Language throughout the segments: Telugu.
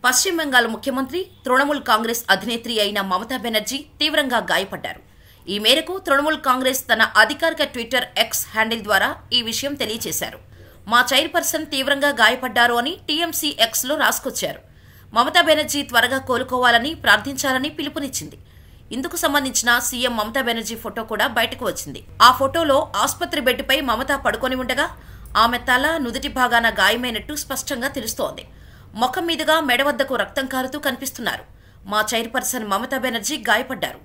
పశ్చిమ బెంగాల్ ముఖ్యమంత్రి తృణమూల్ కాంగ్రెస్ అధినేత్రి అయిన మమతా బెనర్జీ తీవ్రంగా గాయపడ్డారు. ఈ మేరకు తృణమూల్ కాంగ్రెస్ తన అధికారిక ట్విట్టర్ ఎక్స్ హ్యాండిల్ ద్వారా ఈ విషయం తెలియజేశారు. మా చైర్పర్సన్ తీవ్రంగా గాయపడ్డారు అని టీఎంసీ ఎక్స్లో రాసుకొచ్చారు. మమతా బెనర్జీ త్వరగా కోలుకోవాలని ప్రార్థించాలని పిలుపునిచ్చింది. ఇందుకు సంబంధించిన సీఎం మమతా బెనర్జీ ఫోటో కూడా బయటకు వచ్చింది. ఆ ఫోటోలో ఆసుపత్రి బెడ్పై మమతా పడుకొని ఉండగా ఆమె తల, నుదుటి భాగాన గాయమైనట్టు స్పష్టంగా తెలుస్తోంది. ముఖం మీదుగా మెడ వద్దకు రక్తం కారుతూ కనిపిస్తున్నారు. మా చైర్పర్సన్ మమతా బెనర్జీ గాయపడ్డారు,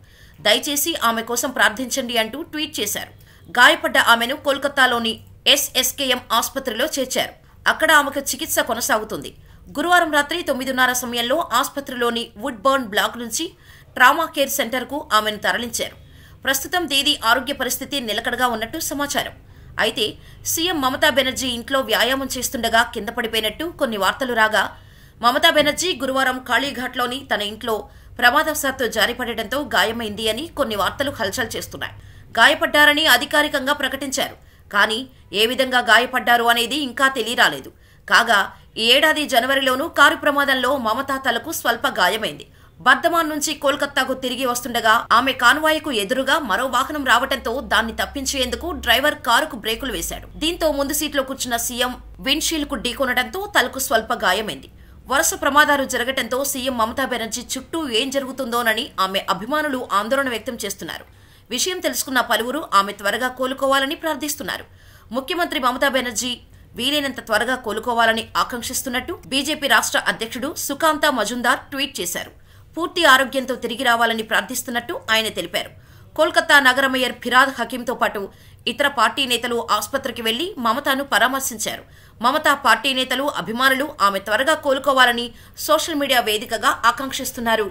దయచేసి ఆమె కోసం ప్రార్థించండి అంటూ ట్వీట్ చేశారు. గాయపడ్డ ఆమెను కోల్కతాలోని ఎస్ఎస్కేఎం ఆసుపత్రిలో చేర్చారు. అక్కడ ఆమెకు చికిత్స కొనసాగుతుంది. గురువారం రాత్రి 9:30 సమయంలో ఆసుపత్రిలోని వుడ్ బర్న్ బ్లాక్ నుంచి ట్రామా కేర్ సెంటర్కు ఆమెను తరలించారు. ప్రస్తుతం దీది ఆరోగ్య పరిస్థితి నిలకడగా ఉన్నట్టు సమాచారం. అయితే సీఎం మమతా బెనర్జీ ఇంట్లో వ్యాయామం చేస్తుండగా కింద పడిపోయినట్టు కొన్ని వార్తలు రాగా, మమతా బెనర్జీ గురువారం కాళీఘాట్లోని తన ఇంట్లో ప్రమాదవశాత్తు జారిపడటంతో గాయమైంది అని కొన్ని వార్తలు హల్చల్ చేస్తున్నాయి. గాయపడ్డారని అధికారికంగా ప్రకటించారు. కానీ ఏ విధంగా గాయపడ్డారు అనేది ఇంకా తెలియరాలేదు. కాగా ఈ ఏడాది జనవరిలోనూ కారు ప్రమాదంలో మమతా తలకు స్వల్ప గాయమైంది. బర్ధమాన్ నుంచి కోల్కతాకు తిరిగి వస్తుండగా ఆమె కాన్వాయ్కు ఎదురుగా మరో వాహనం రావడంతో దాన్ని తప్పించేందుకు డ్రైవర్ కారుకు బ్రేకులు వేశాడు. దీంతో ముందు సీట్లో కూర్చున్న సీఎం విండ్షీల్డ్ కు ఢీకొనడంతో తలకు స్వల్ప గాయమైంది. వరుస ప్రమాదాలు జరగడంతో సీఎం మమతా బెనర్జీ చుట్టూ ఏం జరుగుతుందోనని ఆమె అభిమానులు ఆందోళన వ్యక్తం చేస్తున్నారు. విషయం తెలుసుకున్న పలువురు ఆమె త్వరగా కోలుకోవాలని ప్రార్థిస్తున్నారు. ముఖ్యమంత్రి మమతా బెనర్జీ వీలైనంత త్వరగా కోలుకోవాలని ఆకాంక్షిస్తున్నట్టు బీజేపీ రాష్ట్ర అధ్యక్షుడు సుకాంతా మజుందార్ ట్వీట్ చేశారు. పూర్తి ఆరోగ్యంతో తిరిగి రావాలని ప్రార్థిస్తున్నట్టు ఆయన తెలిపారు. కోల్కతా నగర మేయర్ ఫిరాద్ హకీంతో పాటు ఇతర పార్టీ నేతలు ఆసుపత్రికి వెళ్లి మమతాను పరామర్శించారు. మమతా పార్టీ నేతలు, అభిమానులు ఆమె త్వరగా కోలుకోవాలని సోషల్ మీడియా వేదికగా ఆకాంక్షిస్తున్నారు.